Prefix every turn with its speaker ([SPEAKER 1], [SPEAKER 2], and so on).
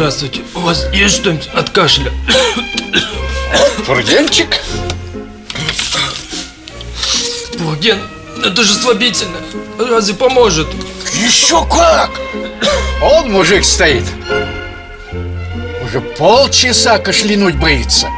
[SPEAKER 1] Здравствуйте. У вас есть что-нибудь от кашля?
[SPEAKER 2] Фургенчик?
[SPEAKER 1] Фурген, это же слабительное. Разве поможет?
[SPEAKER 2] Еще как! Он, мужик, стоит. Уже полчаса кашлянуть боится.